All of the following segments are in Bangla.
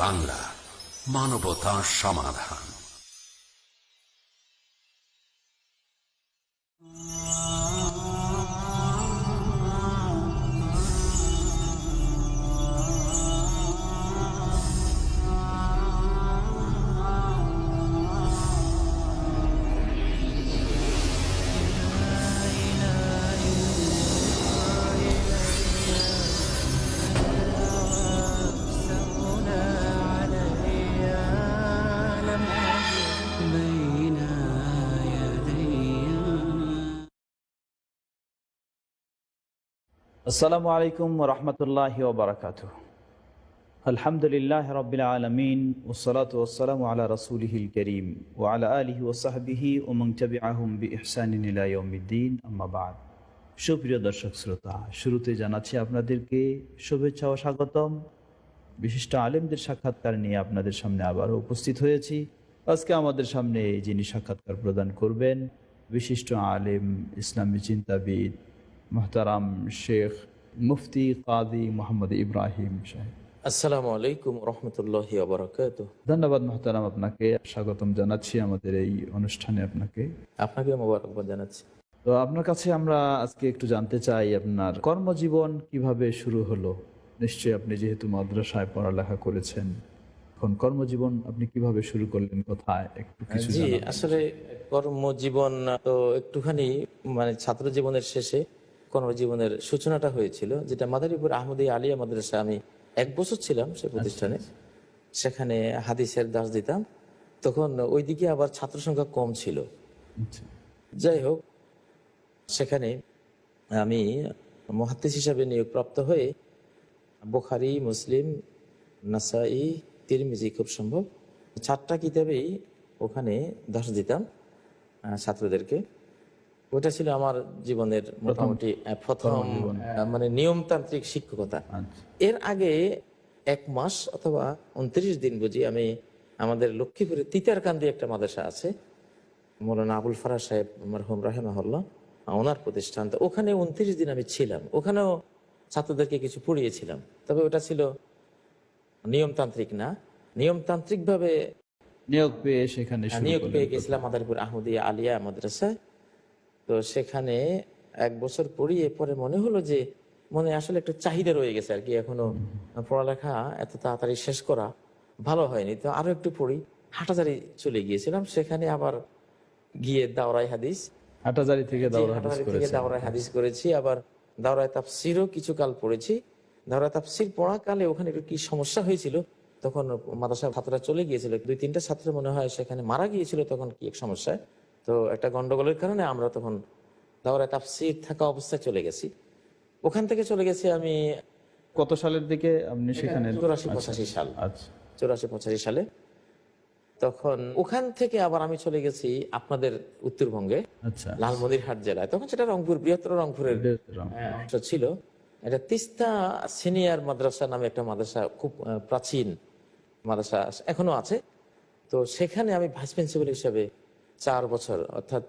বাংলা, মানবতা সমাধান। আসসালামু আলাইকুম ওয়া রাহমাতুল্লাহি ওয়া বারাকাতুহু। আলহামদুলিল্লাহ রাব্বিল আলামিন ওয়াসসালাতু ওয়াসসালামু আলা রাসূলিহিল কারীম ওয়া আলা আলিহি ওয়া সাহবিহি ওয়া মান তাবিআহুম বিইহসানিন ইলা ইয়াউমিদ্দিন, আম্মা বা'দ। সুপ্রিয় দর্শক শ্রোতা, শুরুতে জানাচ্ছি আপনাদেরকে শুভেচ্ছা ও স্বাগতম। বিশিষ্ট আলেমদের সাক্ষাৎকার নিয়ে আপনাদের সামনে আবারও উপস্থিত হয়েছি। আজকে আমাদের সামনে যিনি সাক্ষাৎকার প্রদান করবেন, বিশিষ্ট আলেম, ইসলামী চিন্তাবিদ, মোহতারাম শেখ মুফতি কাজী মোহাম্মদ ইব্রাহিম সাহেব। আসসালামু আলাইকুম রহমতুল্লাহি ওয়া বারাকাতুহু। ধন্যবাদ মোহতারাম, আপনাকে স্বাগতম জানাচ্ছি আমাদের এই অনুষ্ঠানে। আপনাকে মোবারকবাদ জানাচ্ছি। তো আপনার কাছে আমরা আজকে একটু জানতে চাই, আপনার কর্মজীবন কিভাবে শুরু হলো? নিশ্চয়ই আপনি যেহেতু মাদ্রাসায় পড়ালেখা করেছেন, এখন কর্মজীবন আপনি কিভাবে শুরু করলেন, কোথায়, একটু কিছু জি, জানাবেন? আসলে কর্মজীবন তো একটুখানি ছাত্র জীবনের শেষে কর্মজীবনের সূচনাটা হয়েছিল, যেটা মাদারীপুর আহমদিয়া আলিয়া মাদ্রাসা। আমি 1 বছর ছিলাম সে প্রতিষ্ঠানে। সেখানে হাদিসের দাস দিতাম। তখন ওইদিকে আবার ছাত্র সংখ্যা কম ছিল। আচ্ছা। যাই হোক, সেখানে আমি মুহাদ্দিস হিসাবে নিয়োগপ্রাপ্ত হয়ে বুখারী, মুসলিম, নাসাই, তিরমিজি খুব সম্ভব 4টা কিতাবেই ওখানে দাস দিতাম ছাত্রদেরকে। ওটা ছিল আমার জীবনের মোটামুটি প্রথম নিয়মতান্ত্রিক শিক্ষকতা। আচ্ছা। এর আগে 1 মাস অথবা 29 দিন বুঝি আমি আমাদের লক্ষ্মীপুরে তিতারকান্দি একটা মাদ্রাসা আছে, মৌলানা আবুল ফারাজ সাহেব মারহুম রাহিমাহুল্লাহ, ওনার প্রতিষ্ঠান। তো ওখানে 29 দিন আমি ছিলাম। ওখানেও ছাত্রদেরকে কিছু পড়িয়েছিলাম, তবে ওটা ছিল নিয়মতান্ত্রিক না। নিয়মতান্ত্রিকভাবে নিয়োগ পেয়ে সেখানে নিয়োগ পেয়ে গেছিলাম মাদারীপুর আহমদিয়া আলিয়া মাদ্রাসায়। তো সেখানে 1 বছর পড়িয়ে পরে মনে হলো যে মনে আসলে একটা চাহিদা রয়ে গেছে আর কি, এখনো পড়ালেখা এত তাড়াতাড়ি শেষ করা ভালো হয়নি, তো আরো একটু পড়ি। হাটাজারি চলে গিয়েছিলাম, সেখানে আবার গিয়ে দাওরাই হাদিস, হাটাজারি থেকে দাওরাই হাদিস করেছি। আবার দাওরাই তাফসিরও কিছুকাল পড়েছি। দাওরাই তাফসির পড়াকালে ওখানে একটু কি সমস্যা হয়েছিল, তখন মাদ্রাসার ছাত্ররা চলে গিয়েছিল, 2-3টা ছাত্র মনে হয় সেখানে মারা গিয়েছিল তখন কি এক সমস্যায়। তো একটা গন্ডগোলের কারণে আমরা তখন দাওরাই তাফসির থাকা অবস্থায় চলে গেছি। ওখান থেকে চলে গেছি আমি কত সালের দিকে আপনি সেখানে? 84-85 সাল। আচ্ছা। 84-85 সালে। তখন ওখান থেকে আবার আমি চলে গেছি আপনাদের উত্তরবঙ্গে, আচ্ছা। লালমনিরহাট জেলায়। তখন সেটা রংপুর, বৃহত্তর রংপুরের অংশ ছিল। এটা তিস্তা সিনিয়র মাদ্রাসা নামে একটা মাদ্রাসা, খুব প্রাচীন মাদ্রাসা, এখনো আছে। তো সেখানে আমি ভাইস প্রিন্সিপাল হিসেবে 4 বছর, অর্থাৎ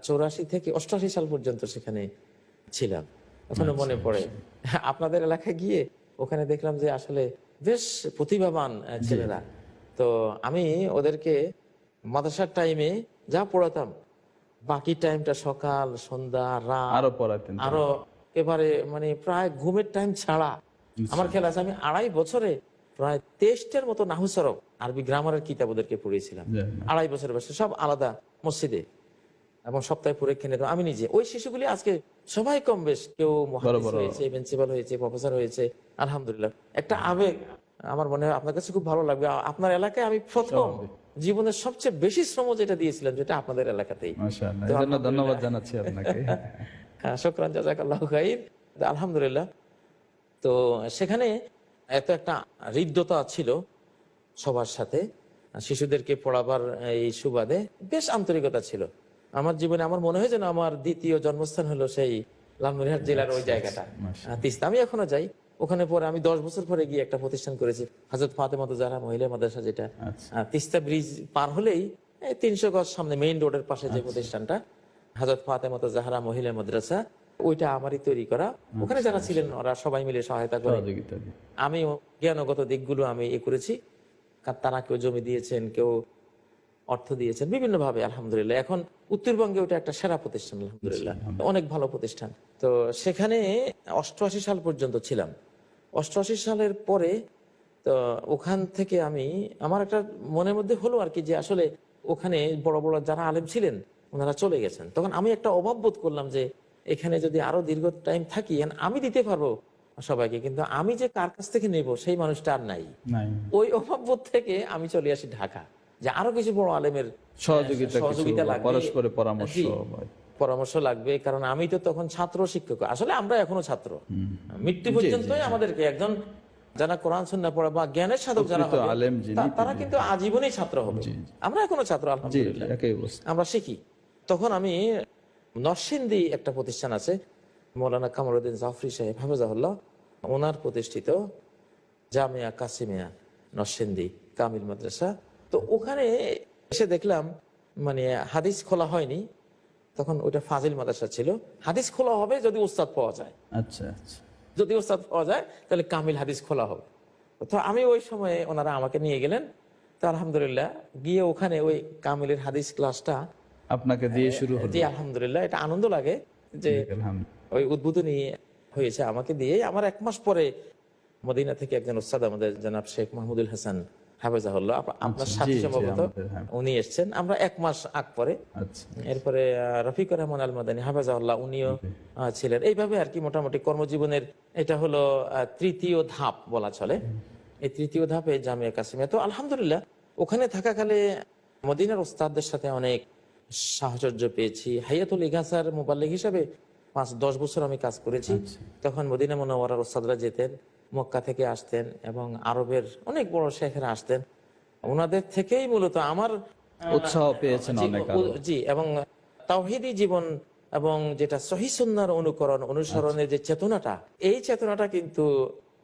84 থেকে 88 সাল পর্যন্ত সেখানে ছিলাম। এখনো মনে পড়ে আপনাদের এলাকায় গিয়ে ওখানে দেখলাম যে আসলে বেশ প্রতিভাবান ছেলেরা। তো আমি ওদেরকে মাদ্রাসার টাইমে যা পড়াতাম, বাকি টাইমটা সকাল, সন্ধ্যা, রাত আরো পড়াতেন? আরো এবারে প্রায় ঘুমের টাইম ছাড়া আমার খেয়াল আছে আমি 2.5 বছরে প্রায় 23টার মতো নাহু সরফ আরবি গ্রামারের কিতাব ওদেরকে পড়িয়েছিলাম। 2.5 বছরের বয়সে, সব আলাদা মসজিদে, এবং সপ্তাহে পরীক্ষা নিতাম আমি নিজে। ওই শিশুগুলি আজকে সবাই কম বেশ, কেউ মুহাদ্দিস হয়েছে, প্রিন্সিপাল হয়েছে, প্রফেসর হয়েছে, আলহামদুলিল্লাহ। একটা আবেগ আমার মনে হয় আপনার কাছে খুব ভালো লাগবে। আপনার এলাকায় আমি প্রথম জীবনের সবচেয়ে বেশি শ্রম যেটা দিয়েছিলাম, যেটা আপনাদের এলাকাতেই। মাশাআল্লাহ, ধন্যবাদ জানাচ্ছি আপনাকে। হ্যাঁ, শুকরান, জাযাকাল্লাহু খাইর। আলহামদুলিল্লাহ। তো সেখানে এত একটা হৃদ্যতা ছিল সবার সাথে, শিশুদেরকে পড়াবার এই সুবাদে বেশ আন্তরিকতা ছিল। আমার জীবনে আমার মনে হয় যেন আমার দ্বিতীয় জন্মস্থান হলো সেই লালমনিরহাট জেলার ওই জায়গাটা, তিস্তা। আমি এখনো যাই ওখানে। পরে আমি 10 বছর পরে গিয়ে একটা প্রতিষ্ঠান করেছি, হযরত ফাতেমাতুজ জাহরা মহিলা মাদ্রাসা, যেটা তিস্তা ব্রিজ পার হলেই 300 গজ সামনে মেইন রোডের পাশে যে প্রতিষ্ঠানটা, হযরত ফাতেমাতুজ জাহরা মহিলা মাদ্রাসা, ওইটা আমারই তৈরি করা। ওখানে যারা ছিলেন ওরা সবাই মিলে সহায়তা করে। আমি জ্ঞানগত দিকগুলো আমি করেছি। তারা কেউ জমি দিয়েছেন, কেউ অর্থ দিয়েছেন বিভিন্নভাবে, আলহামদুলিল্লাহ। এখন উত্তরবঙ্গে ওটা একটা সেরা প্রতিষ্ঠান, আলহামদুলিল্লাহ, অনেক ভালো প্রতিষ্ঠান। তো সেখানে 88 সাল পর্যন্ত ছিলাম। 88 সালের পরে তো ওখান থেকে আমি, আমার একটা মনের মধ্যে হলো আর কি, যে আসলে ওখানে বড় বড় যারা আলেম ছিলেন ওনারা চলে গেছেন। তখন আমি একটা অভাব বোধ করলাম যে এখানে যদি আরো দীর্ঘ টাইম থাকি, আমি দিতে পারবো সবাইকে, কিন্তু আমি যে কার কাছ থেকে নেব সেই মানুষটা আর নাই। ওই অভাব বোধ থেকে আমি চলে আসি ঢাকা, যে আরো কিছু বড় আলেমের সহযোগিতা লাগবে, পরস্পরের পরামর্শ পরামর্শ লাগবে। কারণ আমি তো তখন ছাত্র শিক্ষক, আসলে আমরা এখনো ছাত্র, মৃত্যু পর্যন্তই আমাদেরকে একজন যারা কোরআন সুন্নাহ পড়া বা জ্ঞানের সাধক যারা হবে তারা কিন্তু আজীবনই ছাত্র হবে। আমরা এখনো ছাত্র, আলহামদুলিল্লাহ, আমরা শিখি। তখন আমি নরসিংদী একটা প্রতিষ্ঠান আছে, মৌলানা কামরুদ্দিন জাফরি সাহেব হাফেজাহুল্লাহ, ওনার প্রতিষ্ঠিত জামিয়া কাসিমিয়া নরসিংদী কামিল মাদ্রাসা। তো ওখানে এসে দেখলাম মানে হাদিস খোলা হয়নি তখন, ওইটা ফাজিল মাদ্রাসা ছিল। হাদিস খোলা হবে যদি উস্তাদ পাওয়া যায়, আচ্ছা আচ্ছা, যদি উস্তাদ পাওয়া যায় তাহলে কামিল হাদিস খোলা হবে। তো আমি ওই সময়ে ওনারা আমাকে নিয়ে গেলেন। তো আলহামদুলিল্লাহ গিয়ে ওখানে ওই কামিলের হাদিস ক্লাসটা আপনাকে দিয়ে শুরু হলো। জি আলহামদুলিল্লাহ, এটা আনন্দ লাগে যে ওই উদ্বোধনী হয়েছে আমাকে দিয়ে। আমার 1 মাস পরে মদিনা থেকে একজন উস্তাদ আমাদের জনাব শেখ মাহমুদুল হাসান হাফেজাহুল্লাহ, আপনার সাথে সম্ভবত উনি এসছেন, আমরা 1 মাস আগ পরে। এরপরে রফিকুর রহমান আল মাদানী হাফেজাহুল্লাহ উনিও ছিলেন। এইভাবে আর কি মোটামুটি কর্মজীবনের এটা হলো 3য় ধাপ বলা চলে। এই 3য় ধাপে জামিয়া কাসিমিয়া। তো আলহামদুলিল্লাহ ওখানে থাকাকালে মদিনার উস্তাদদের সাথে অনেক সাহচর্য পেয়েছি। হাইয়াতুল ইগাসার মুবাল্লিগ হিসাবে 5-10 বছর আমি কাজ করেছি। তখন মদিনা মুনাওয়ারার উস্তাদরা যেতেন, মক্কা থেকে আসতেন এবং আরবের অনেক বড় শেখেরা আসতেন। ওনাদের থেকেই মূলত আমার উৎসাহ পেয়েছেন অনেক। জি, এবং তাওহীদি জীবন এবং যেটা সহিহ সুন্নাহর অনুকরণ অনুসরণের যে চেতনাটা, এই চেতনাটা কিন্তু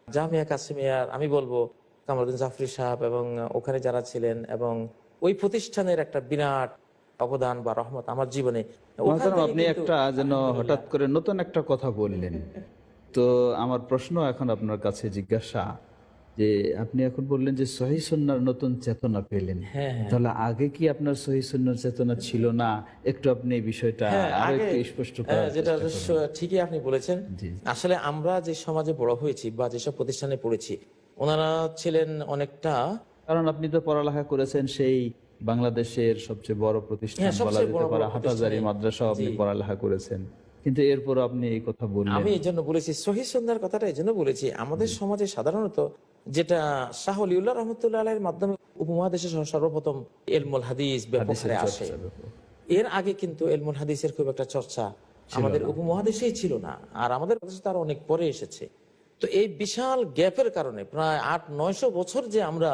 জামিয়া কাসিমিয়ার আমি বলবো কামরুদ্দিন জাফরি সাহেব এবং ওখানে যারা ছিলেন এবং ওই প্রতিষ্ঠানের একটা বিরাট অবদান বা রহমত আমার জীবনে। আপনি একটা যেন হঠাৎ করে নতুন একটা কথা বললেন, তো আমার প্রশ্ন এখন আপনার কাছে জিজ্ঞাসা, যে আপনি এখন বললেন যে সহিহ সুন্নাহর নতুন চেতনা পেলেন, তাহলে আগে কি আপনার সহিহ সুন্নাহর চেতনা ছিল না? একটু আপনি এই বিষয়টা আরো একটু স্পষ্ট করার যেটা ঠিকই আপনি বলেছেন। আসলে আমরা যে সমাজে বড় হয়েছি বা যেসব প্রতিষ্ঠানে পড়েছি, ওনারা ছিলেন অনেকটা, কারণ আপনি তো পড়ালেখা করেছেন সেই বাংলাদেশের সবচেয়ে বড় প্রতিষ্ঠান বলা যেতে পারে হাটহাজারী মাদ্রাসা, আপনি পড়ালেখা করেছেন, কিন্তু এরপর আপনি এই কথা বললেন। আমি এই জন্য বলেছি সহিহ সুন্নাহর কথাটা, এই জন্য বলেছি আমাদের সমাজে সাধারণত যেটা শাহ ওলিউল্লাহ রহমতুল্লাহ আলাইহির মাধ্যমে উপমহাদেশে সর্বপ্রথম ইলমুল হাদিস ব্যাপকহারে আসে। এর আগে কিন্তু ইলমুল হাদিসের খুব একটা চর্চা আমাদের উপমহাদেশেই ছিল না, আর আমাদের দেশে তার অনেক পরে এসেছে। তো এই বিশাল গ্যাপের কারণে প্রায় 800-900 বছর যে আমরা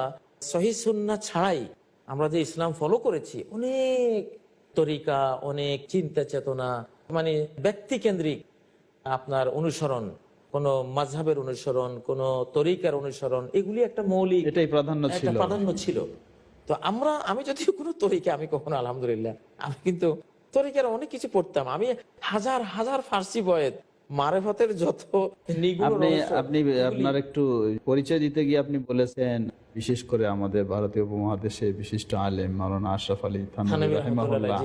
সহিহ সুন্নাহ ছাড়াই আমরা যে ইসলাম ফলো করেছি, অনেক তরিকা, অনেক চিন্তা চেতনা, মানে ব্যক্তি কেন্দ্রিক আপনার অনুসরণ, কোন মাযহাবের অনুসরণ, কোন তরিকার অনুসরণ, এগুলি একটা মৌলিক এটাই প্রাধান্য ছিল। তো আমি যদি কোনো তরিকা, আমি কখনো আলহামদুলিল্লাহ আমি কিন্তু তরিকার অনেক কিছু পড়তাম। আমি হাজার হাজার ফার্সি বয়েত মারেফতের যত নিগুণ, আপনি আপনার একটু পরিচয় দিতে গিয়ে আপনি বলেছেন বিশেষ করে আমাদের ভারতীয় উপমহাদেশে বিশিষ্ট আলেম মাওলানা আশরাফ আলী থানভী রাহিমাহুল্লাহ,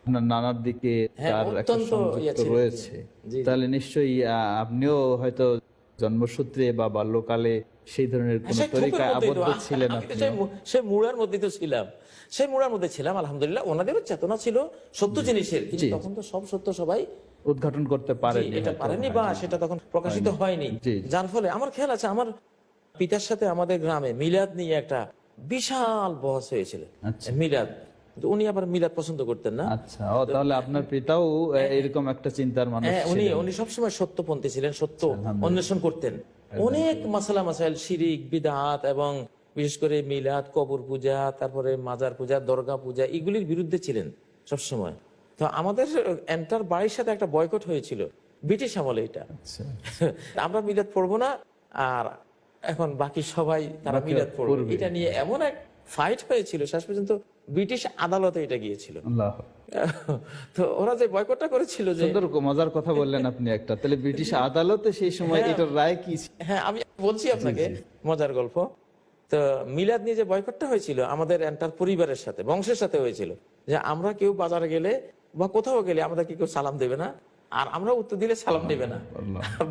আপনার নানার দিকে তার একটা সংযুক্ত রয়েছে। তাহলে নিশ্চয়ই আপনিও হয়তো জন্মসূত্রে বা বাল্যকালে সেই ধরনের কোন তরিকায় আবদ্ধ ছিলেন? সেই মুড়ার মধ্যে তো ছিলাম, সেই মুড়ার মধ্যে ছিলাম আলহামদুলিল্লাহ। ওনাদেরও চেতনা ছিল সত্য জিনিসের, কিন্তু তখন তো সব সত্য সবাই উদ্ঘাটন করতে পারেনি বা সেটা তখন প্রকাশিত হয়নি। যার ফলে আমার খেয়াল আছে আমার পিতার সাথে আমাদের গ্রামে মিলাদ নিয়ে একটা বিশাল বহস হয়েছিল। মিলাদ, উনি আবার মিলাদ পছন্দ করতেন না। আচ্ছা, তাহলে আপনার পিতাও এরকম একটা চিন্তার মানুষ ছিলেন। উনি সবসময় সত্যপন্থী ছিলেন, সত্য অন্বেষণ করতেন। অনেক মাসালা মাসাইল, শিরিক, বিদআত এবং বিশেষ করে মিলাদ, কবর পূজা, তারপরে মাজার পূজা, দরগা পূজা, এগুলির বিরুদ্ধে ছিলেন সবসময়। তো আমাদের এন্টার বাড়ির সাথে একটা বয়কট হয়েছিল ব্রিটিশ আমলে। এটা আমরা মিলাদ পড়বো না, আর এখন বাকি সবাই তারা মিলাদ পড়বে, এটা নিয়ে এমন এক ফাইট হয়েছিল, শেষ পর্যন্ত ব্রিটিশ আদালতে এটা গিয়েছিল। তো ওরা যে বয়কটটা করেছিল, যে মজার কথা বললেন আপনি একটা, তাহলে ব্রিটিশ আদালতে সেই সময় এটার রায় কি? হ্যাঁ, আমি বলছি আপনাকে মজার গল্প। তো মিলাদ নিয়ে যে বয়কটটা হয়েছিল আমাদের এন্টার পরিবারের সাথে, বংশের সাথে হয়েছিল, যে আমরা কেউ বাজারে গেলে বা কোথাও গেলে আমাদেরকে কেউ সালাম দেবে না, আর আমরা উত্তর দিলে সালাম নেবে না।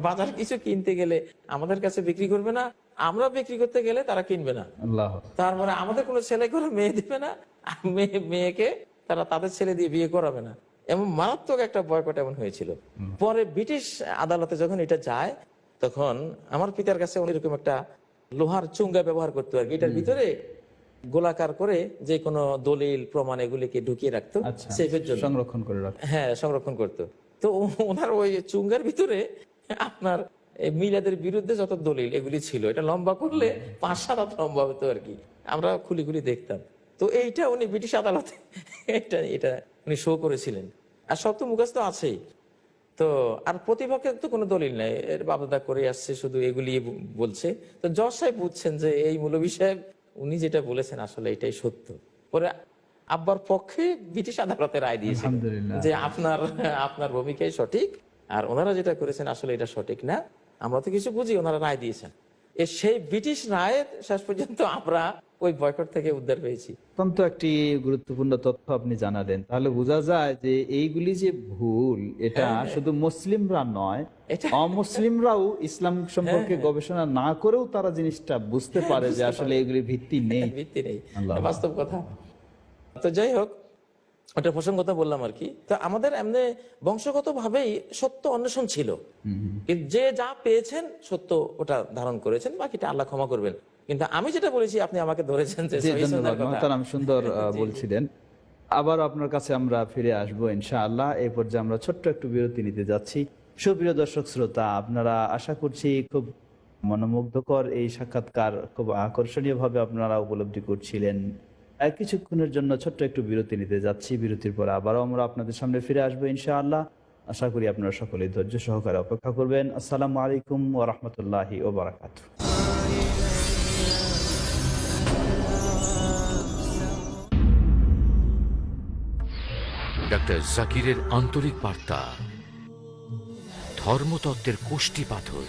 বাজার কিছু কিনতে গেলে আমাদের কাছে বিক্রি করবে না, আমরা বিক্রি করতে গেলে তারা কিনবে না। তারপরে আমাদের কোনো ছেলে করে মেয়ে দিবে না, আর মেয়েকে তারা তাদের ছেলে দিয়ে বিয়ে করাবে না। এমন মারাত্মক একটা বয়কট এমন হয়েছিল। পরে ব্রিটিশ আদালতে যখন এটা যায়, তখন আমার পিতার কাছে এরকম একটা লোহার চুঙ্গা ব্যবহার করতো আর কি, এটার ভিতরে গোলাকার করে যে কোনো দলিল প্রমাণ এগুলিকে ঢুকিয়ে রাখতো সেফের জন্য, সংরক্ষণ করে রাখতো। হ্যাঁ, সংরক্ষণ করতো। তো ওনার ওই চুঙ্গার ভিতরে আপনার মিলাদের বিরুদ্ধে যত দলিল এগুলি ছিল, এটা লম্বা করলে 5-7 হাত লম্বা হতো আর কি, আমরা খুলি খুলি দেখতাম। তো এইটা উনি ব্রিটিশ আদালতে এটা উনি শো করেছিলেন। আর সব তো মুখস্থ আছেই। তো আর প্রতিপক্ষের তো কোনো দলিল নাই, এর বাবাদা করে আসছে, শুধু এগুলি বলছে। তো জজ সাহেব বুঝছেন যে এই মৌলভী সাহেব উনি যেটা বলেছেন আসলে এটাই সত্য। পরে আব্বার পক্ষে ব্রিটিশ আদালতে রায় দিয়েছেন যে আপনার ভূমিকাই সঠিক, আর ওনারা যেটা করেছেন আসলে এটা সঠিক না, আমরা তো কিছু বুঝি, ওনারা রায় দিয়েছেন। সেই ব্রিটিশ রায়ের শেষ পর্যন্ত আমরা ওই বয়কট থেকে উদ্ধার পেয়েছি। অত্যন্ত একটি গুরুত্বপূর্ণ তথ্য আপনি জানালেন। তাহলে বোঝা যায় যে এইগুলি যে ভুল, এটা শুধু মুসলিমরা নয়, অমুসলিমরাও ইসলাম সম্পর্কে গবেষণা না করেও তারা জিনিসটা বুঝতে পারে যে আসলে এগুলি ভিত্তি নেই, বাস্তব কথা। তো যাই হোক, ওটা প্রসঙ্গত বললাম আর কি। তো আমাদের এমনি বংশগত ভাবেই সত্য অন্বেষণ ছিল, যে যা পেয়েছেন সত্য ওটা ধারণ করেছেন, বাকিটা আল্লাহ ক্ষমা করবেন। কিন্তু আমি যেটা বলেছি আপনি আমাকে ধরেছেন যে সুন্দর বলছিলেন। আবার আপনার কাছে আমরা ফিরে আসবো ইনশাআল্লাহ। এই পর্যায়ে আমরা ছোট্ট একটু বিরতি নিতে যাচ্ছি। সুপ্রিয় দর্শক শ্রোতা, আপনারা আশা করছি খুব মনোমুগ্ধকর এই সাক্ষাৎকার খুব আকর্ষণীয় ভাবে আপনারা উপলব্ধি করছিলেন। কিছুক্ষণের জন্য ছোট্ট একটু বিরতি নিতে যাচ্ছি। বিরতির পর আবারও আমরা আপনাদের সামনে ফিরে আসবো ইনশাআল্লাহ। আশা করি আপনারা সকলেই ধৈর্য সহকারে অপেক্ষা করবেন। আসসালামু আলাইকুম ওয়া রাহমাতুল্লাহি ওয়া বারাকাতুহু। ডক্টর জাকিরের আন্তরিক বার্তা, ধর্মতত্ত্বের কোষ্ঠী পাথর।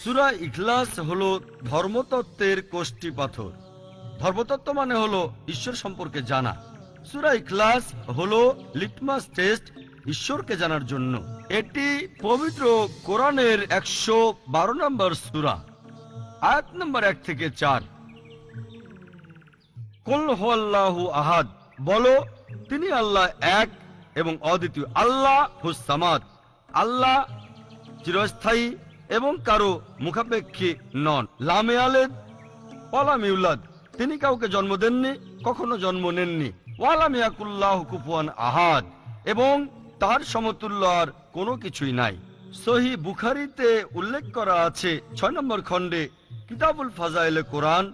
সূরা ইখলাস হলো ধর্মতত্ত্বের কোষ্ঠী পাথর। ধর্মতত্ত্ব মানে হলো ঈশ্বর সম্পর্কে জানা। সূরা ইখলাস হলো লিটমাস টেস্ট ঈশ্বরকে জানার জন্য। এটি পবিত্র কোরআনের 112 নম্বর সূরা, আয়াত নম্বর 1 থেকে 4। কুল হুয়াল্লাহু আহাদ, বলো তিনি আল্লাহ এক এবং অদ্বিতীয়। আল্লাহ হুস সামাদ, আল্লাহ চিরস্থায়ী এবং কারো মুখাপেক্ষী নন। লাম ইয়ালিদ ওয়া লাম ইউলাদ, তিনি কাউকে জন্ম দেননি, কখনো জন্ম নেননি। ওয়া লাম ইয়াকুল লাহু কুফুয়ান আহাদ, এবং তার সমতুল্য আর কোনো কিছুই নাই। সহিহ বুখারীতে উল্লেখ করা আছে 6 নম্বর খণ্ডে কিতাবুল ফাজাইলে কোরআন,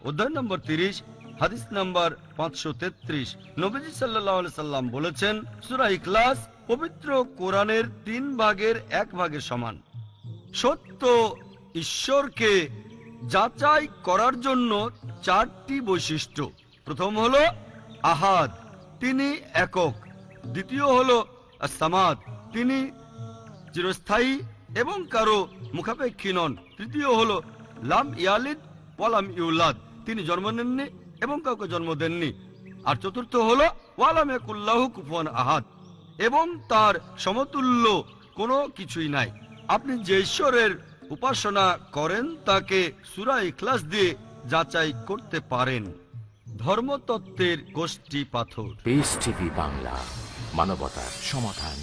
অধ্যায় নম্বর 30, হাদিস নম্বর 533, নবীজি সাল্লাল্লাহু আলাইহি সাল্লাম বলেছেন, সূরা ইখলাস পবিত্র কোরআনের 3 ভাগের 1 ভাগের সমান। সত্য ঈশ্বরকে যাচাই করার জন্য 4টি বৈশিষ্ট্য। প্রথম হলো আহাদ, তিনি একক। দ্বিতীয় হলো আস-সামাদ, তিনি চিরস্থায়ী এবং কারো মুখাপেক্ষী নন। তৃতীয় হলো লাম ইয়ালিদ ওয়া লাম ইউলাদ, তিনি জন্ম নেননি এবং কাউকে জন্ম দেননি। আর চতুর্থ হলো ওয়া লাম ইয়াকুল লাহু কুফুয়ান আহাদ, এবং তার সমতুল্য কোনো কিছুই নাই। আপনি যে ঈশ্বরের উপাসনা করেন তাকে সূরা ইখলাস দিয়ে যাচাই করতে পারেন। ধর্মতত্ত্বের কোষ্ঠী পাথর। পিস টিভি বাংলা, মানবতার সমাধান।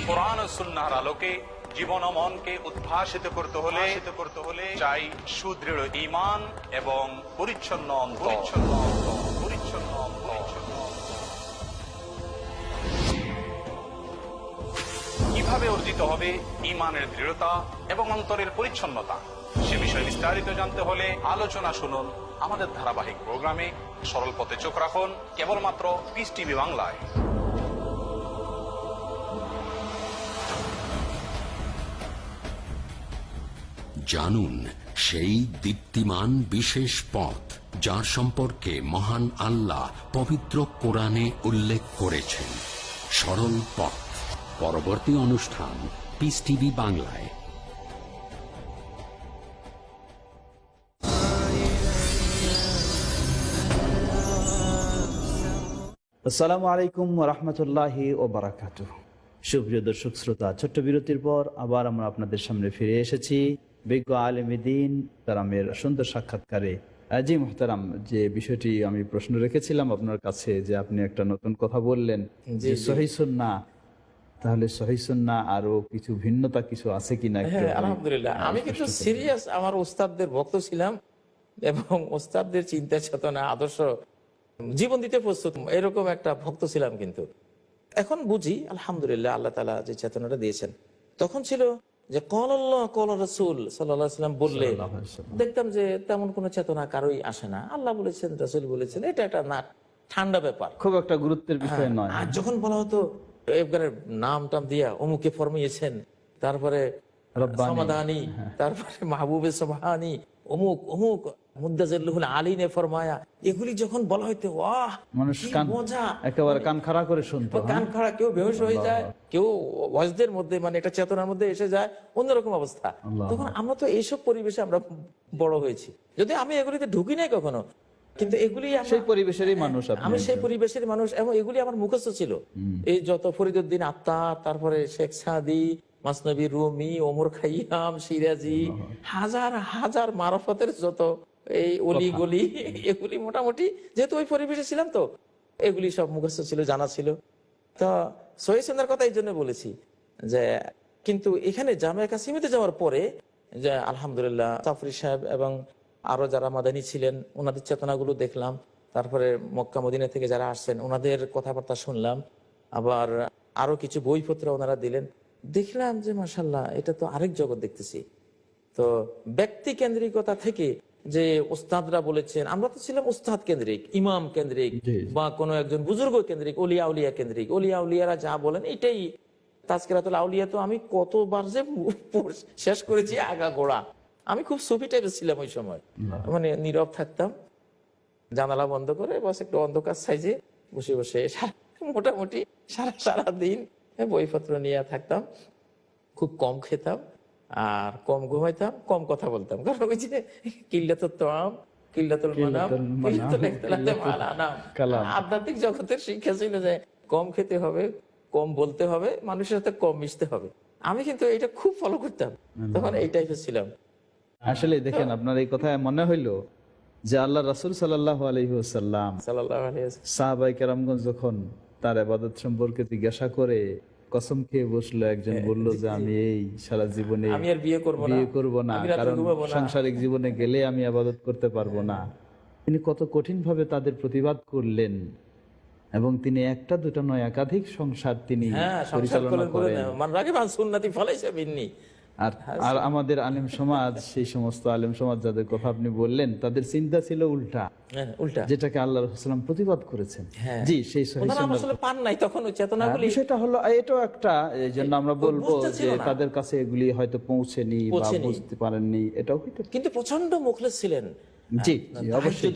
কোরআন ও সুন্নাহর আলোকে জীবন ও মনকে উদ্ভাসিত করতে হলে চাই সুদৃঢ় ঈমান এবং পরিচ্ছন্ন অন্তর। কিভাবে অর্জিত হবে ঈমানের দৃঢ়তা এবং অন্তরের পরিচ্ছন্নতা, সে বিষয়ে বিস্তারিত জানতে হলে আলোচনা শুনুন আমাদের ধারাবাহিক প্রোগ্রামে সরল পথে চোখ রাখুন, কেবলমাত্র পিস টিভি বাংলায়। জানুন সেই দীপ্তিমান বিশেষ পথ যার সম্পর্কে মহান আল্লাহ পবিত্র কোরআনে উল্লেখ করেছেন। সরল পথ পরবর্তী অনুষ্ঠান পিস টিভি বাংলায়। আসসালামু আলাইকুম রহমতুল্লাহি ও বারাকাতুহ। সুপ্রিয় দর্শক শ্রোতা, ছোট্ট বিরতির পর আবার আমরা আপনাদের সামনে ফিরে এসেছি বিজ্ঞ আলেমে দ্বীন তারামের সুন্দর সাক্ষাৎকারে। জি মুহতারাম, যে বিষয়টি আমি প্রশ্ন রেখেছিলাম আপনার কাছে, যে আপনি একটা নতুন কথা বললেন যে সহিহ সুন্নাহ, তাহলে সহিহ সুন্নাহ আরো কিছু ভিন্নতা কিছু আছে কিনা? হ্যাঁ, আলহামদুলিল্লাহ। আমি কিন্তু সিরিয়াস আমার ওস্তাদদের ভক্ত ছিলাম এবং ওস্তাদদের চিন্তা চেতনা আদর্শ জীবন দিতে প্রস্তুত, এরকম একটা ভক্ত ছিলাম। কিন্তু এখন বুঝি আলহামদুলিল্লাহ আল্লাহ তাআলা যে চেতনাটা দিয়েছেন, তখন ছিল যে কল আল্লাহ কল রাসূল সাল্লাল্লাহু আলাইহি ওয়াসাল্লাম বললে দেখতাম যে তেমন কোনো চেতনা কারোই আসে না। আল্লাহ বলেছেন, রাসূল বলেছেন, এটা একটা না ঠান্ডা ব্যাপার, খুব একটা গুরুত্বের বিষয় নয়। আর যখন বলা হতো একবারে নাম টাম দিয়া অমুকে ফরমিয়েছেন, তারপরে সমাদানি, তারপরে মাহবুবে সুবহানি, অমুক অমুক মুদ্দাজিল্লুহুল আলীনে ফরমায়া, এগুলি যখন বলা হইতো ওয়াহ, মানুষ কি কান মজা, একেবারে কান খাড়া করে শুনতো। কান খাড়া, কেউ বেহুশ হয়ে যায়, কেউ ওয়াজদের মধ্যে মানে একটা চেতনার মধ্যে এসে যায়, অন্যরকম অবস্থা। তখন আমরা তো এইসব পরিবেশে আমরা বড় হয়েছি, যদি আমি এগুলিতে ঢুকি নাই কখনো, কিন্তু এগুলি সেই পরিবেশেরই মানুষ। আমি সেই পরিবেশের মানুষ এবং এগুলি আমার মুখস্থ ছিল। এই যত ফরিদউদ্দিন আত্তার, তারপরে শেখ সাদি, মাসনবী রুমি, ওমর খাইয়াম, সিরাজি, হাজার হাজার মারফতের যত এই অলি গলি, এগুলি মোটামুটি যেহেতু ওই পরিবেশে ছিলাম, তো এগুলি সব মুখস্থ ছিল, জানা ছিল। তো সহিহ সুন্নাহর কথা এই জন্য বলেছি যে, কিন্তু এখানে জামিয়া কাসিমিতে যাওয়ার পরে যে আলহামদুলিল্লাহ জাফরি সাহেব এবং আরো যারা মাদানী ছিলেন ওনাদের চেতনাগুলো দেখলাম, তারপরে মক্কা মদিনা থেকে যারা আসছেন ওনাদের কথাবার্তা শুনলাম, আবার আরো কিছু বইপত্র ওনারা দিলেন, দেখলাম যে মাশাআল্লাহ এটা তো আরেক জগৎ দেখতেছি। তো ব্যক্তি কেন্দ্রিকতা থেকে যে ওস্তাদরা বলেছেন, আমরা তো ছিলাম ওস্তাদ কেন্দ্রিক, ইমাম কেন্দ্রিক, বা কোনো একজন বুজুর্গ কেন্দ্রিক, অলিয়া উলিয়া কেন্দ্রিক, অলিয়া উলিয়ারা যা বলেন এটাই তাজকিরাতুল আউলিয়া। তো আমি কতবার যে শেষ করেছি আগা গোড়া। আমি খুব সুফি টাইপের ছিলাম ওই সময়, মানে নীরব থাকতাম, জানালা বন্ধ করে বসে একটু অন্ধকার সাইজে বসে বসে মোটামুটি সারা দিন বইপত্র নিয়ে থাকতাম, খুব কম খেতাম আর কম ঘুমাইতাম, কম কথা বলতাম, কারণ ওই যে কিল্লাতুল তাআম, কিল্লাতুল মানাম, কিল্লাতুল ইখতিলাফ আলা নাম, আধ্যাত্মিক জগতের শিক্ষা ছিল যে কম খেতে হবে, কম বলতে হবে, মানুষের সাথে কম মিশতে হবে। আমি কিন্তু এটা খুব ফলো করতাম, তখন এই টাইপের ছিলাম। আসলে দেখেন, আপনার এই কথায় মনে হইলো যে আল্লাহ রাসূল সাল্লাল্লাহু আলাইহি ওয়াসাল্লাম সাহাবায়ে কেরামগণ যখন তার ইবাদত সম্পর্কে জিজ্ঞাসা করে কসম খেয়ে বসলো, একজন বলল যে আমি এই সারা জীবনে আমি আর বিয়ে করব না, কারণ সাংসারিক জীবনে গেলে আমি ইবাদত করতে পারবো না। তিনি কত কঠিন ভাবে তাদের প্রতিবাদ করলেন এবং তিনি একটা দুটো নয় একাধিক সংসার তিনি পরিচালনা করেন। আর আমাদের আলেম সমাজ, সেই সমস্ত আলেম সমাজ যাদের কথা আপনি বললেন, তাদের চিন্তা ছিল উল্টা, যেটাকে আল্লাহ রাসূল সাল্লাল্লাহু আলাইহি ওয়াসাল্লাম প্রতিবাদ করেছেন। জি, সেই বিষয়টা হলো এটাও একটা, এই জন্য আমরা বলবো যে তাদের কাছে এগুলি হয়তো পৌঁছেনি বা বুঝতে পারেননি, এটাও হয়তো। কিন্তু প্রচন্ড মুখলেস ছিলেন। জি, অবশ্যই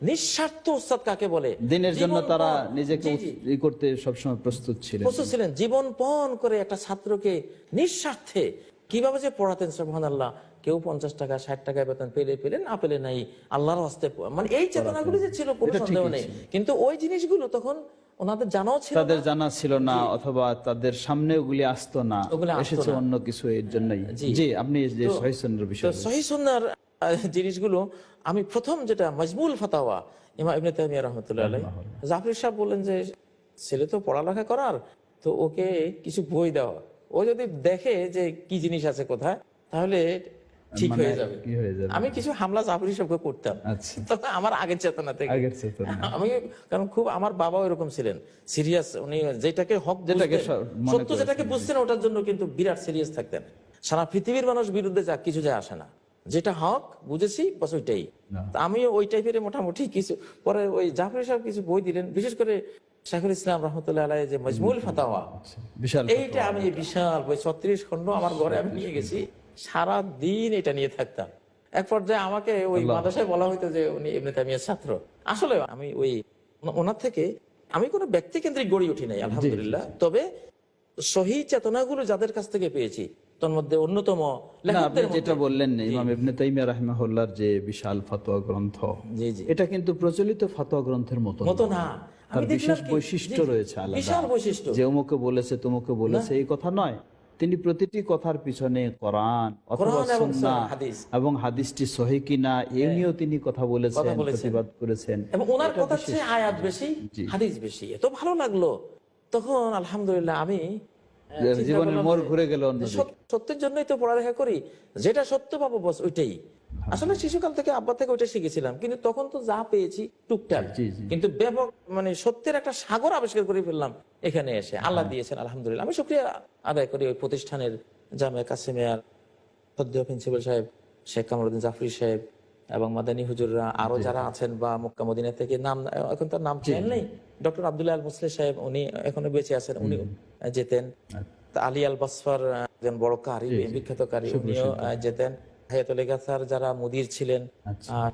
নিঃস্বার্থ উস্তাদ কাকে বলে, দিনের জন্য তারা নিজেকে করতে সবসময় প্রস্তুত ছিলেন। জীবন পণ করে একটা ছাত্রকে নিঃস্বার্থে কিভাবে যে পড়াতেন, সুবহানাল্লাহ। কেউ 50 টাকা 60 টাকা বেতন পেলে না পেলে নাই, আল্লাহর হস্তে, মানে এই চেতনাগুলো যে ছিল কোনো সন্দেহ নেই। কিন্তু ওই জিনিসগুলো তখন ওনাদের জানাও ছিল, তাদের জানা ছিল না, অথবা তাদের সামনে ওগুলি আসতো না, এসেছে অন্য কিছু, এর জন্যই। জি, আপনি যে সহিহ সুন্নাহর বিষয়, সহিহ সুন্নাহর জিনিসগুলো আমি প্রথম যেটা মাজমুল ফাতাওয়া ইমাম ইবনে তাইমিয়া রাহমাতুল্লাহ আলাইহি, জাফরি সাহেব বললেন যে ছেলে তো পড়ালেখা করার, তো ওকে কিছু বই দাও, ও যদি দেখে যে কি জিনিস আছে কোথায়, তাহলে ঠিক হয়ে যাবে। আমি কিছু হামলা জাফরি সাহেবকে করতাম, তখন আমার আগের চেতনা থেকে। আমি কারণ খুব, আমার বাবাও এরকম ছিলেন, সিরিয়াস, উনি যেটাকে হক, সত্য যেটাকে বুঝতেন ওটার জন্য কিন্তু বিরাট সিরিয়াস থাকতেন। সারা পৃথিবীর মানুষ বিরুদ্ধে যা কিছু যায় আসে না, যেটা হক বুঝেছি বাস ওইটাই। আমিও ওই টাইপের মোটামুটি কিছু। পরে ওই জাফরি সাহেব কিছু বই দিলেন, বিশেষ করে শাইখুল ইসলাম রাহমাতুল্লাহ আলাইহি যে মাজমুল ফাতাওয়া, এইটা আমি বিশাল বই 36 খন্ড আমার ঘরে আমি নিয়ে গেছি, সারা দিন এটা নিয়ে থাকতাম। এক পর্যায়ে আমাকে ওই মাদ্রাসায় বলা হইতো যে উনি ইবনে তাইমিয়ার ছাত্র। আসলে আমি ওই ওনার থেকে আমি কোনো ব্যক্তি কেন্দ্রিক গড়ে উঠি নাই আলহামদুলিল্লাহ, তবে সহি চেতনাগুলো যাদের কাছ থেকে পেয়েছি তোর মধ্যে অন্যতম না, আপনি লেখকদের যেটা মধ্যে- বললেন জি, ইমাম ইবনে তাইমিয়া রাহিমাহুল্লাহর যে বিশাল ফতোয়া গ্রন্থ, জি, জি। এটা কিন্তু প্রচলিত ফতোয়া গ্রন্থের মতো মতো নয়। না। তার আমি দেখলাম বিশেষ কি- বৈশিষ্ট্য জি, জি, রয়েছে আলাদা, বিশাল বৈশিষ্ট্য। যে অমুকে বলেছে তমুকে বলেছে এই কথা নয়। তিনি প্রতিটি কথার পিছনে কোরআন অথবা কোরআন এবং সুন্নাহ হাদিস। এবং হাদিসটি সহিহ কিনা এই নিয়েও তিনি কথা বলেছেন, প্রতিবাদ করেছেন। এবং ওনার এটা কথা বিশেষ। হচ্ছে আয়াত বেশি, জি। হাদিস বেশি। এত ভালো লাগলো তখন আলহামদুলিল্লাহ। আমি চিন্তা জীবনের করলাম মোড় যে ঘুরে গেল যে অন্যদিকে। সত্যের জন্যই তো পড়ালেখা করি, যেটা সত্য পাবো বস ওইটাই। আসলে শিশুকাল থেকে আব্বা থেকে ওইটা শিখেছিলাম, কিন্তু তখন তো যা পেয়েছি টুকটাক, জি, জি। কিন্তু ব্যাপক মানে সত্যের একটা সাগর আবিষ্কার করে ফেললাম এখানে এসে। আল্লাহ দিয়েছেন আলহামদুলিল্লাহ। আমি শুকরিয়া আদায় করি ওই প্রতিষ্ঠানের জামিয়া কাসিমিয়ার সদ্য প্রিন্সিপাল সাহেব শেখ কামরুদ্দিন জাফরি সাহেব এবং মাদানী হুজুররা আরো যারা আছেন, বা মক্কা মদিনা থেকে নাম, এখন তার নাম খেয়াল নেই, ডক্টর আব্দুল্লাহ আল মুসলিম সাহেব, উনি এখনো বেঁচে আছেন, উনি যেতেন। তা আলী আল বাসফার একজন বড় কারি, বিখ্যাত কারি, উনিও যেতেন। হায়াতুল গাছার যারা মুদির ছিলেন,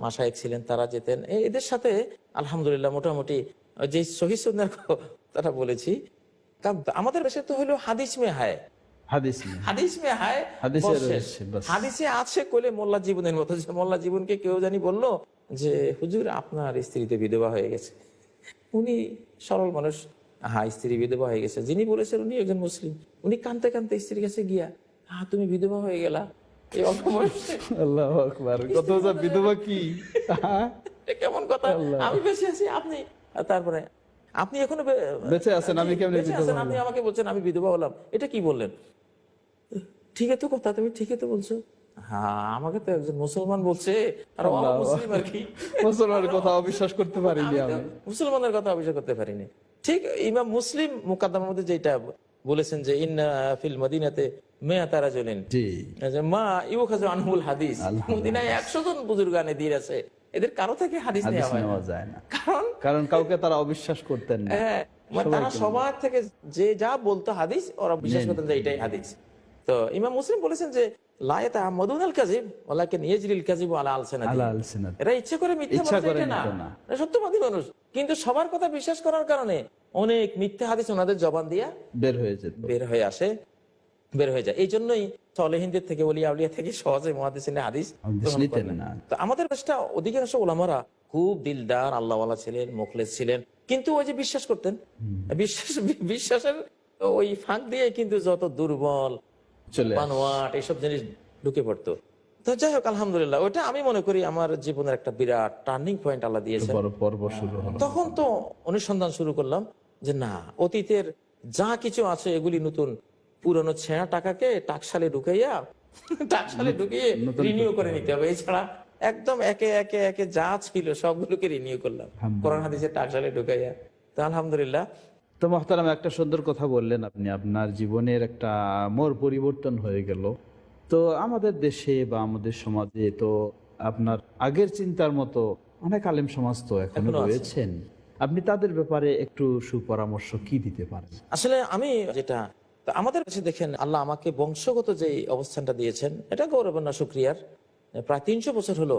মাশায়েখ ছিলেন, তারা যেতেন। এদের সাথে আলহামদুলিল্লাহ মোটামুটি যে সহিহ সুন্নাহর কথা বলেছি। কারণ আমাদের দেশে তো হলো হাদিস মে হায়, হাদিস নেই। হাদিস মে হায়, হাদিসে বস শেষ। রয়েছে, বাস। হাদিসে আছে কইলে মোল্লা জীবনের মতো। যে মোল্লা জীবনকে কেউ জানি বললো যে হুজুর আপনার স্ত্রীতে বিধবা হয়ে গেছে। উনি সরল মানুষ, হ্যাঁ স্ত্রী বিধবা হয়ে গেছে। যিনি বলেছেন উনি একজন মুসলিম। উনি কানতে কানতে স্ত্রীর কাছে গিয়া, হ্যাঁ তুমি বিধবা হয়ে গেলা এই অল্প বয়সে। আল্লাহু আকবার, কত যা বিধবা কি এ কেমন কথা? আমি বেঁচে আছি, আপনি তারপরে আপনি এখনো বেঁচে আছেন, আমি কেমনে বেঁচে বিধবা আছেন, হলাম? আপনি আমাকে বলছেন আমি বিধবা হলাম, এটা কি বললেন? ঠিকই তো কথা, তুমি ঠিকই তো বলছো। হ্যাঁ আমাকে তো একজন মুসলমান বলছে, আর ও মুসলিম আর কি। মুসলমানের কথা অবিশ্বাস করতে পারিনি আমি তো আমি। মুসলমানের কথা অভিযোগ করতে পারিনি। ঠিক ইমাম মুসলিম মুকাদ্দামার মধ্যে যেটা বলেছেন যে ইন্না ফিল মদিনাতে মিআতা রাজুলিন, জি, যে মা ইউখাযু আনহুল হাদিস। মদিনায় 100 জন বুজুর্গ নদীর আছে, এদের কারো থেকে হাদিস হাদিস নেওয়া হয় না। নেওয়া যায় না, কারণ কারণ কাউকে তারা অবিশ্বাস করতেন না। হ্যাঁ, মানে তারা সবার থেকে যে যা বলতো হাদিস, ওরা বিশ্বাস করতেন যে এটাই হাদিস। তো ইমাম মুসলিম বলেছেন যে লা ইয়াতাআম্মাদুনাল কাযিব ওয়ালাকিন ইয়াজরিল কাযিবু আলা আলসিনাতিহিম। আলা আলসিনাত, এরা ইচ্ছা করে মিথ্যা ইচ্ছা বলতে করে এটা না, নিত না। এরা সত্যবাদী মানুষ, কিন্তু সবার কথা বিশ্বাস করার কারণে অনেক মিথ্যা হাদিস ওনাদের জবান দিয়া বের হয়ে যেত। বের হয়ে আসে, বের হয়ে যায়। এই জন্যই সালেহিনদের থেকে, ওলিয়া আউলিয়া থেকে সহজে মুহাদ্দিসিনে হাদিস হাদিস গ্রহণ নিতেন করেন। না। তো আমাদের দেশটা অধিকাংশ ওলামারা খুব দিলদার, আল্লাহওয়ালা ছিলেন, মুখলেস ছিলেন, কিন্তু ওই যে বিশ্বাস করতেন, বিশ্বাসের ওই ফাঁক দিয়ে কিন্তু যত দুর্বল চলে আসে। বানোয়াট এইসব জিনিস ঢুকে পড়তো। তো যাই হোক আলহামদুলিল্লাহ, ওটা আমি মনে করি আমার জীবনের একটা বিরাট টার্নিং পয়েন্ট আল্লাহ দিয়েছে। বড় পর্ব শুরু হলো। তখন তো অনুসন্ধান শুরু করলাম যে না, অতীতের যা কিছু আছে এগুলি নতুন, পুরনো ছেঁড়া টাকাকে টাকশালে ঢুকাইয়া টাকশালে ঢুকিয়ে রিনিউ করে নিতে হবে। এছাড়া একদম একে একে একে যা ছিল সবগুলোকে রিনিউ করলাম কোরআন হাদিসের টাকশালে ঢুকাইয়া। তো আলহামদুলিল্লাহ। তো মুহতারাম, একটা সুন্দর কথা বললেন আপনি, আপনার জীবনের একটা মোড় পরিবর্তন হয়ে গেল। তো আমাদের দেশে বা আমাদের সমাজে তো আপনার আগের চিন্তার মতো অনেক আলেম সমাজ তো এখনো এখনো আছে। রয়েছেন, আপনি তাদের ব্যাপারে একটু সুপরামর্শ কি দিতে পারেন? আসলে আমি যেটা, তো আমাদের কাছে দেখেন আল্লাহ আমাকে বংশগত যে অবস্থানটা দিয়েছেন এটা গৌরবান্বিত, শুকরিয়ার। প্রায় 300 বছর হলো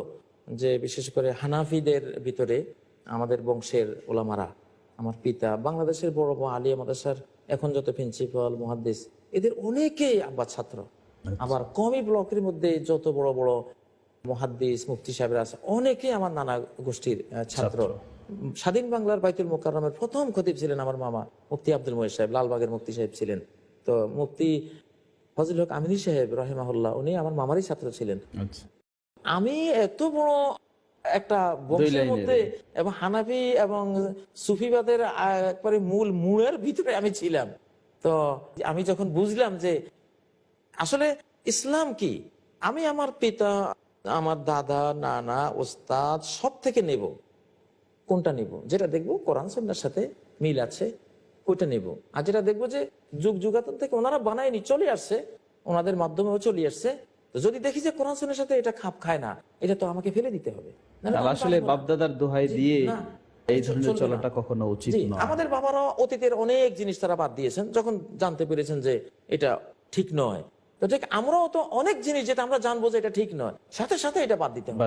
যে বিশেষ করে হানাফিদের ভিতরে আমাদের বংশের ওলামারা, আমার পিতা বাংলাদেশের বড় বড় আলিয়া মাদ্রাসার এখন যত প্রিন্সিপাল মুহাদ্দিস, এদের অনেকেই আব্বা ছাত্র। আবার কমি ব্লকের মধ্যে যত বড় বড় মুহাদ্দিস মুফতি সাহেবরা আছে, অনেকেই আমার নানা গোষ্ঠীর ছাত্র। স্বাধীন বাংলার বাইতুল মোকাররমের প্রথম খতিব ছিলেন আমার মামা মুফতি আব্দুল মুহিত সাহেব, লালবাগের মুফতি সাহেব ছিলেন। তো মুফতি ফজলুল হক আমিনী সাহেব রহিমাহুল্লাহ, উনি আমার মামারই ছাত্র ছিলেন। আমি এত বড় একটা বংশের মধ্যে এবং হানাফি এবং সুফিবাদের একবারে মূল মূলের ভিতরে আমি ছিলাম। তো আমি যখন বুঝলাম যে আসলে ইসলাম কি, আমি আমার পিতা, আমার দাদা, নানা, ওস্তাদ সব থেকে নেব। কোনটা নেব? যেটা দেখবো কোরআন সুন্নাহর সাথে মিল আছে ওইটা নেব। আর যেটা দেখবো যে যুগ যুগান্তর থেকে ওনারা বানায়নি, চলে আসছে, ওনাদের মাধ্যমেও চলে আসছে, তো যদি দেখি যে কোরআন সুন্নাহর সাথে এটা খাপ খায় না, এটা তো আমাকে ফেলে দিতে হবে। আসলে বাপদাদার দোহাই দিয়ে এই ধরনের চলবে চলাটা না। কখনো উচিত জি, নয়। আমাদের বাবারা অতীতের অনেক জিনিস তারা বাদ দিয়েছেন, যখন জানতে পেরেছেন যে এটা ঠিক নয়, তো ঠিক আমরাও তো অনেক জিনিস যেটা আমরা জানবো যে এটা ঠিক নয়, সাথে সাথে এটা বাদ দিতে হবে,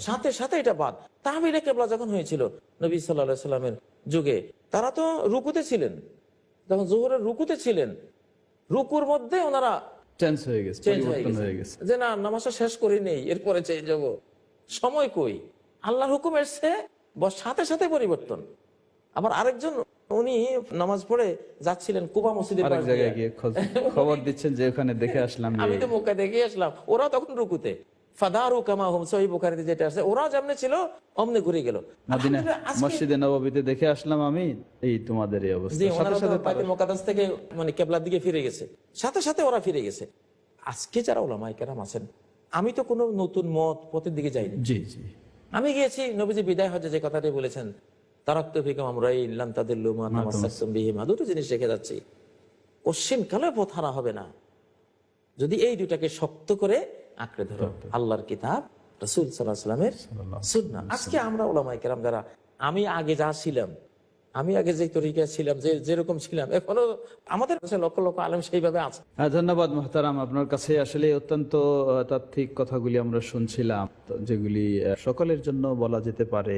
সাথে সাথে এটা বাদ। তাহবিলে কেবলা যখন হয়েছিল নবী সাল্লাল্লাহু আলাইহি সাল্লামের যুগে, তারা তো রুকুতে ছিলেন, যখন জোহরের রুকুতে ছিলেন, রুকুর মধ্যে ওনারা চেঞ্জ হয়ে গেছে, পরিবর্তন হয়ে গেছে, যে না নামাজটা শেষ করে নেই, এরপরে চেঞ্জ হবো। সময় কই, আল্লাহর হুকুম এসছে, সাথে সাথে পরিবর্তন। আবার আরেকজন উনি নামাজ পড়ে যাচ্ছিলেন কুবা মসজিদের আরেক জায়গায় গিয়ে খবর দিচ্ছেন যে ওখানে দেখে আসলাম, আমি তো মক্কা দেখে আসলাম, ওরা তখন রুকুতে। ফাদারু কামা হুম, সহিহ বুখারীতে যেটা আছে, ওরা যেমনি ছিল অমনি ঘুরে গেল। মদিনা মসজিদে নববীতে দেখে আসলাম আমি, এই তোমাদের এই অবস্থা। সাথে সাথে বাইতুল মুকাদ্দাস থেকে মানে কিবলার দিকে ফিরে গেছে, সাথে সাথে ওরা ফিরে গেছে। আজকে যারা উলামায়ে কেরাম আছেন, আমি তো কোনো নতুন মত পথের দিকে যাইনি। জি জি, আমি গিয়েছি নবীজি বিদায় হজে যে কথাটি বলেছেন, তারাক্তু ফিকুম আমরাইন লান তাদিল্লু মা তামাসসাকতুম বিহিমা, দুটো জিনিস রেখে যাচ্ছি, কোশ্চেন কালে পথ হারা হবে না যদি এই দুটাকে শক্ত করে আঁকড়ে ধরো, আল্লাহর কিতাব, রাসূল সাল্লাল্লাহু আলাইহি ওয়াসাল্লামের সুন্নাহ। আজকে আমরা উলামায়ে কেরাম যারা, আমি আগে যা ছিলাম, আমি আগে যে তরিকা ছিলাম, যেরকম ছিলাম, এখনো আমাদের কাছে লক্ষ লক্ষ আলেম সেইভাবে আছে। ধন্যবাদ মুহতারাম, আপনার কাছে আসলে অত্যন্ত তাত্ত্বিক কথাগুলি আমরা শুনছিলাম, যেগুলি সকলের জন্য বলা যেতে পারে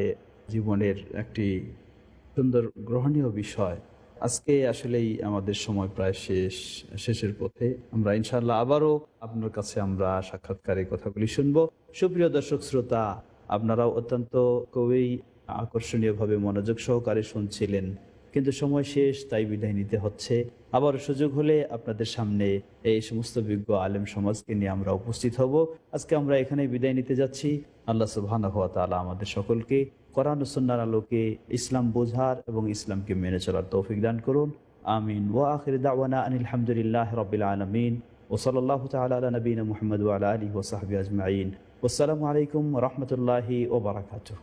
জীবনের একটি সুন্দর গ্রহণীয় বিষয়। আজকে আসলেই আমাদের সময় প্রায় শেষের পথে। আমরা ইনশাআল্লাহ আবারও আপনার কাছে আমরা সাক্ষাৎকারে কথাগুলি শুনবো। সুপ্রিয় দর্শক শ্রোতা, আপনারাও অত্যন্ত খুবই আকর্ষণীয়ভাবে মনোযোগ সহকারে শুনছিলেন, কিন্তু সময় শেষ, তাই বিদায় নিতে হচ্ছে। আবার সুযোগ হলে আপনাদের সামনে এই সমস্ত বিজ্ঞ আলেম সমাজকে নিয়ে আমরা উপস্থিত হব। আজকে আমরা এখানে বিদায় নিতে যাচ্ছি। আল্লাহ সুবহানাহু ওয়া তাআলা আমাদের সকলকে কোরআন ও সুন্নাহর আলোকে ইসলাম বোঝার এবং ইসলামকে মেনে চলার তৌফিক দান করুন। আমিন। ওয়া আখিরু দাওয়ানা আনিল হামদুলিল্লাহি রাব্বিল আলামিন ওয়া সাল্লাল্লাহু তাআলা আলা নবিয়িনা মুহাম্মদ ওয়া আলা আলিহি ওয়া সাহবিহি আজমাইন। ওয়াসসালামু আলাইকুম ওয়া রাহমাতুল্লাহি ওয়া বারাকাতুহু।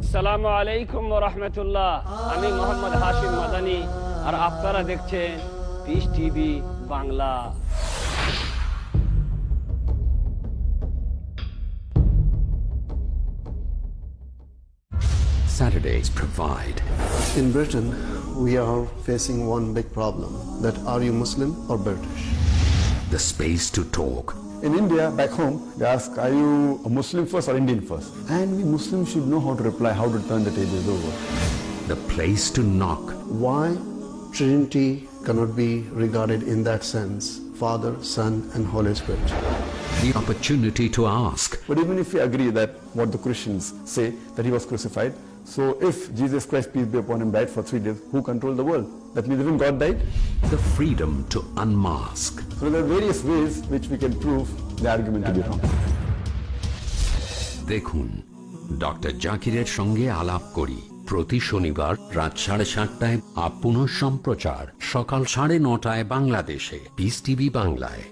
আসসালামু আলাইকুম ওয়া রাহমাতুল্লাহ। আমি মোহাম্মদ হাশিম মাদানী, আর আপনারা দেখছেন piece TV Bangla. Saturdays provide. In Britain, we are facing one big problem, that are you Muslim or British? The space to talk. In India, back home, they ask, are you a Muslim first or Indian first? And we Muslims should know how to reply, how to turn the tables over. The place to knock. Why Trinity cannot be regarded in that sense, Father, Son and Holy Spirit? The opportunity to ask. But even if we agree that what the Christians say, that he was crucified, so if Jesus Christ, peace be upon him, died for 3 days, who controlled the world? That means even God died? The freedom to unmask. So there are various ways which we can prove the argument to be wrong. দেখুন, ডক্টর জাকিরের সঙ্গে আলাপ করি প্রতি শনিবার রাত 7:30 আপ পুনঃ সম্প্রচার সকাল 9:30 বাংলাদেশে পিস টিভি বাংলায়।